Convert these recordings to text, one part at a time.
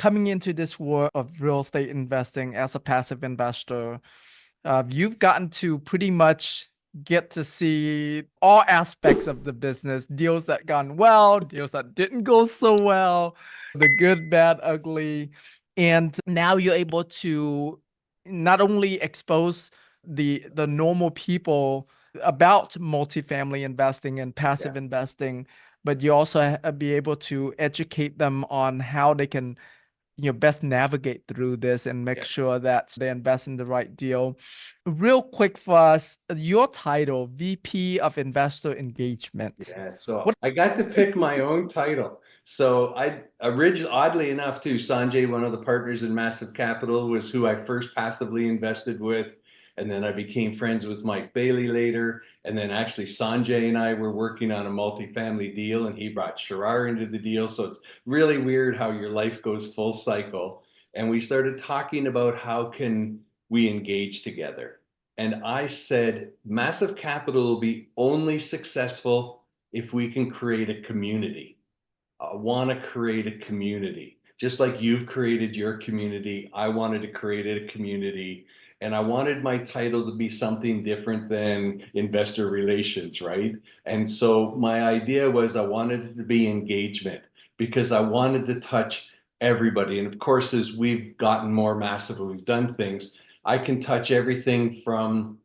coming into this world of real estate investing as a passive investor, you've gotten to pretty much get to see all aspects of the business, deals that gone well, deals that didn't go so well, the good, bad, ugly. And now you're able to not only expose the normal people about multifamily investing and Yeah. passive investing, but you also be able to educate them on how they can best navigate through this and make Yeah. sure that they invest in the right deal. Real quick for us, your title, VP of Investor Engagement. Yeah, so What? I got to pick my own title. So I originally, oddly enough, too, Sanjay, one of the partners in Massive Capital, was who I first passively invested with. And then I became friends with Mike Bailey later. And then actually Sanjay and I were working on a multifamily deal and he brought Shirar into the deal. So it's really weird how your life goes full cycle. And we started talking about how can we engage together. And I said, Massive Capital will be only successful if we can create a community. I want to create a community. Just like you've created your community, I wanted to create a community. And I wanted my title to be something different than investor relations, right? And so my idea was I wanted it to be engagement because I wanted to touch everybody. And of course, as we've gotten more massive and we've done things, I can touch everything from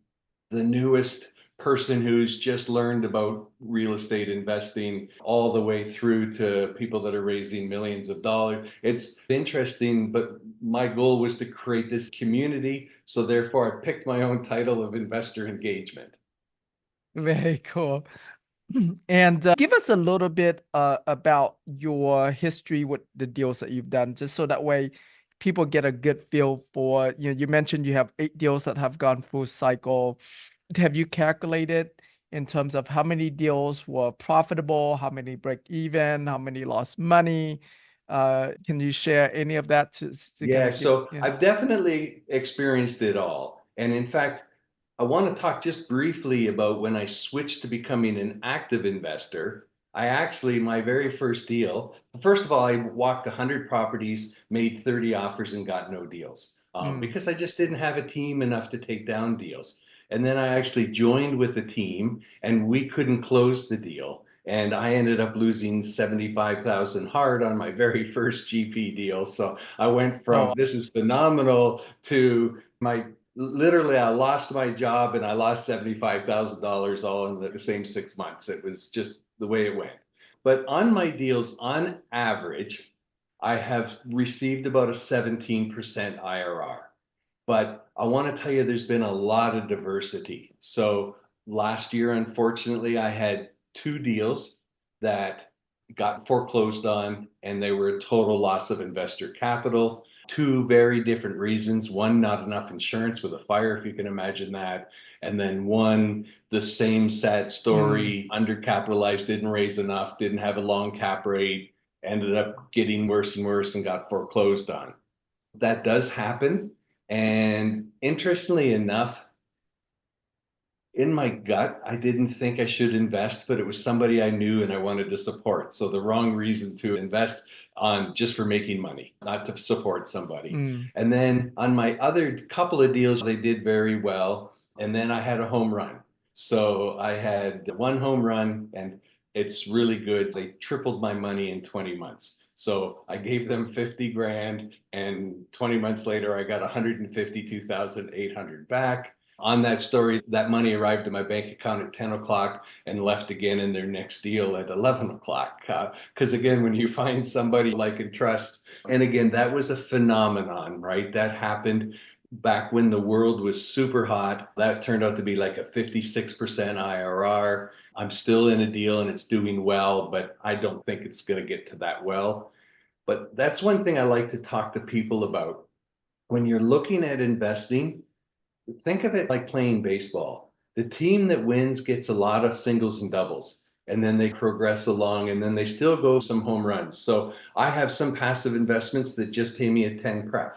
the newest person who's just learned about real estate investing all the way through to people that are raising millions of dollars. It's interesting, but my goal was to create this community. So therefore, I picked my own title of investor engagement. Very cool. And give us a little bit about your history with the deals that you've done, just so that way people get a good feel for, you mentioned you have 8 deals that have gone full cycle. Have you calculated in terms of how many deals were profitable, how many break even, how many lost money? Can you share any of that to kind Yeah, of give? so Yeah. I've definitely experienced it all. And in fact, I want to talk just briefly about when I switched to becoming an active investor. I actually, my very first deal, first of all, I walked 100 properties, made 30 offers, and got no deals Mm. because I just didn't have a team enough to take down deals. And then I actually joined with a team, and we couldn't close the deal. And I ended up losing 75,000 hard on my very first GP deal. So I went from Oh, this is phenomenal to my literally I lost my job and I lost $75,000 all in the same 6 months. It was just the way it went. But on my deals, on average, I have received about a 17% IRR. But I want to tell you, there's been a lot of diversity. So last year, unfortunately, I had 2 deals that got foreclosed on, and they were a total loss of investor capital. 2 very different reasons. One, not enough insurance with a fire, if you can imagine that. And then one, the same sad mm. story, undercapitalized, didn't raise enough, didn't have a long cap rate, ended up getting worse and worse and got foreclosed on. That does happen. And interestingly enough, in my gut, I didn't think I should invest, but it was somebody I knew and I wanted to support. So the wrong reason to invest on just for making money, not to support somebody. Mm. And then on my other couple of deals, they did very well. And then I had a home run. So I had one home run and it's really good. They tripled my money in 20 months. So I gave them 50 grand and 20 months later, I got 152,800 back. On that story, that money arrived in my bank account at 10 o'clock and left again in their next deal at 11 o'clock. Because again, when you find somebody like and trust, and again, that was a phenomenon, right? That happened back when the world was super hot. That turned out to be like a 56% IRR. I'm still in a deal and it's doing well, but I don't think it's going to get to that well. But that's one thing I like to talk to people about. When you're looking at investing, think of it like playing baseball. The team that wins gets a lot of singles and doubles, and then they progress along, and then they still go some home runs. So I have some passive investments that just pay me a 10 pref.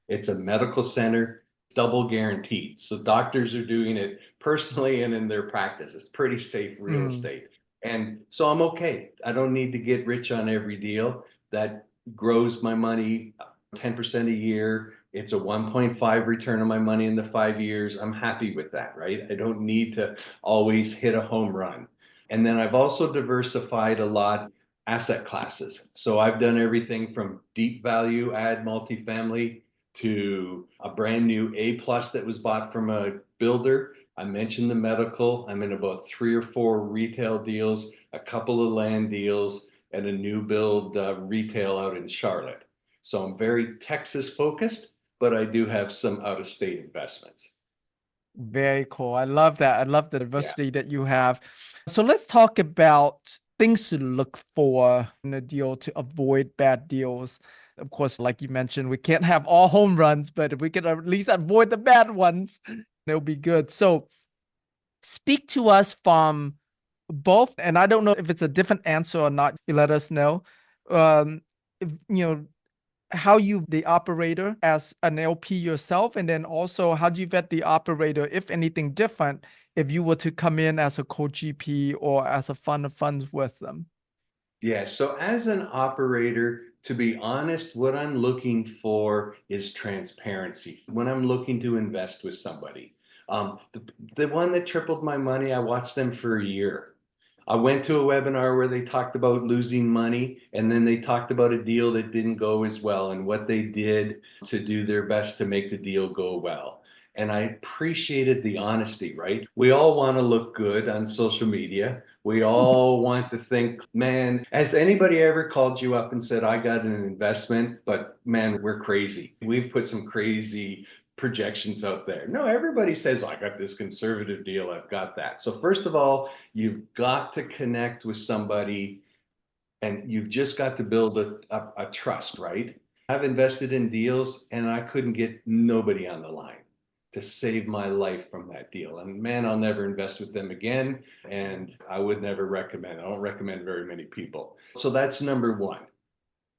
It's a medical center, double guaranteed. So doctors are doing it personally and in their practice. It's pretty safe real Mm. estate. And so I'm okay. I don't need to get rich on every deal. That grows my money 10% a year. It's a 1.5 return on my money in the 5 years. I'm happy with that, right? I don't need to always hit a home run. And then I've also diversified a lot asset classes. So I've done everything from deep value add multifamily to a brand new A plus that was bought from a builder. I mentioned the medical. I'm in about 3 or 4 retail deals, a couple of land deals, and a new build retail out in Charlotte. So I'm very Texas focused, but I do have some out of state investments. Very cool. I love that. I love the Yeah. diversity that you have. So let's talk about things to look for in a deal to avoid bad deals. Of course, like you mentioned, we can't have all home runs, but if we can at least avoid the bad ones, it'll be good. So speak to us from both, and I don't know if it's a different answer or not. You let us know. If, how you the operator as an LP yourself, and then also how do you vet the operator, if anything different, if you were to come in as a co-GP or as a fund of funds with them. Yeah. So as an operator, to be honest, what I'm looking for is transparency. When I'm looking to invest with somebody, the one that tripled my money, I watched them for a year. I went to a webinar where they talked about losing money, and then they talked about a deal that didn't go as well and what they did to do their best to make the deal go well. And I appreciated the honesty, right? We all want to look good on social media. We all want to think, man, has anybody ever called you up and said, I got an investment, but man, we're crazy. We've put some crazy projections out there. No, everybody says, oh, I got this conservative deal. I've got that. So, first of all, you've got to connect with somebody and you've just got to build a trust, right? I've invested in deals and I couldn't get nobody on the line to save my life from that deal. And man, I'll never invest with them again. And I would never recommend, I don't recommend very many people. So that's number one.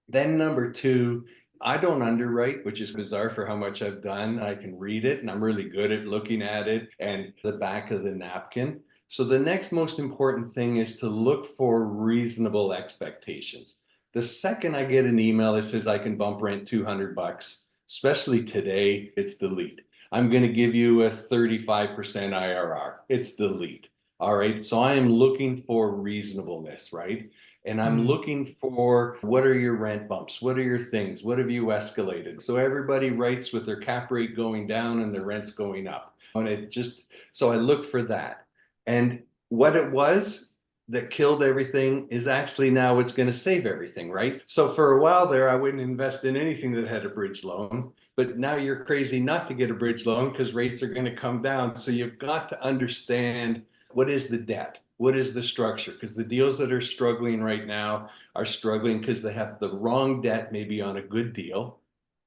Then number two, I don't underwrite, which is bizarre for how much I've done. I can read it and I'm really good at looking at it and the back of the napkin. So the next most important thing is to look for reasonable expectations. The second I get an email that says I can bump rent $200, especially today, it's delete. I'm going to give you a 35% IRR. It's delete. All right. So I am looking for reasonableness, right? And I'm Mm. looking for what are your rent bumps? What are your things? What have you escalated? So everybody writes with their cap rate going down and their rents going up. And it just, so I look for that. And what it was that killed everything is actually now it's going to save everything, right? So for a while there, I wouldn't invest in anything that had a bridge loan. But now you're crazy not to get a bridge loan because rates are going to come down. So you've got to understand what is the debt? What is the structure? Because the deals that are struggling right now are struggling because they have the wrong debt, maybe on a good deal,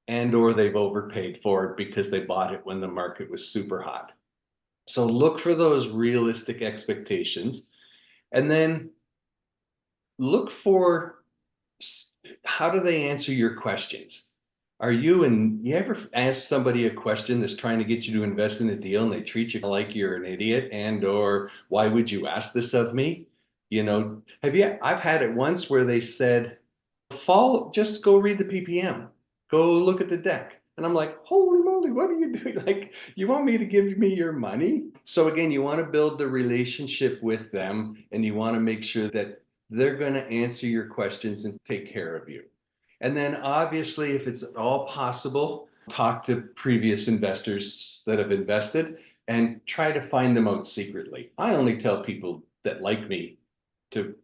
and or they've overpaid for it because they bought it when the market was super hot. So look for those realistic expectations and then look for how do they answer your questions? You ever ask somebody a question that's trying to get you to invest in a deal and they treat you like you're an idiot and or why would you ask this of me? I've had it once where they said, just go read the PPM, go look at the deck. And I'm like, holy moly, what are you doing? Like, you want me to give me your money? So again, you want to build the relationship with them and you want to make sure that they're going to answer your questions and take care of you. And then obviously, if it's at all possible, talk to previous investors that have invested and try to find them out secretly. I only tell people that like me to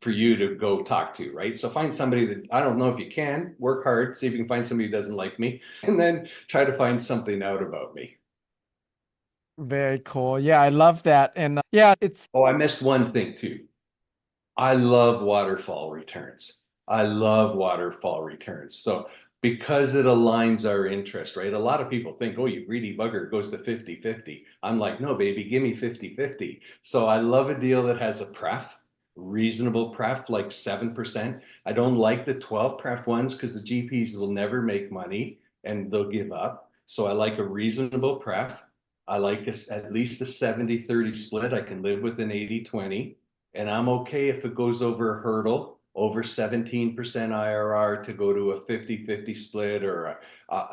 for you to go talk to, right? So find somebody that I don't know if you can work hard, see if you can find somebody who doesn't like me, and then try to find something out about me. Very cool. Yeah, I love that. And yeah, it's Oh, I missed one thing too. I love waterfall returns. I love waterfall returns. So because it aligns our interest, right? A lot of people think, oh, you greedy bugger, it goes to 50-50. I'm like, no, baby, give me 50-50. So I love a deal that has a pref, reasonable pref, like 7%. I don't like the 12 pref ones because the GPs will never make money and they'll give up. So I like a reasonable pref. I like at least a 70-30 split. I can live with an 80-20 and I'm okay if it goes over a hurdle over 17% IRR to go to a 50-50 split or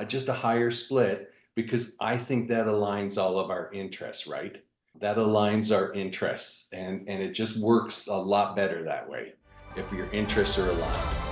just a higher split, because I think that aligns all of our interests, right? That aligns our interests, and it just works a lot better that way if your interests are aligned.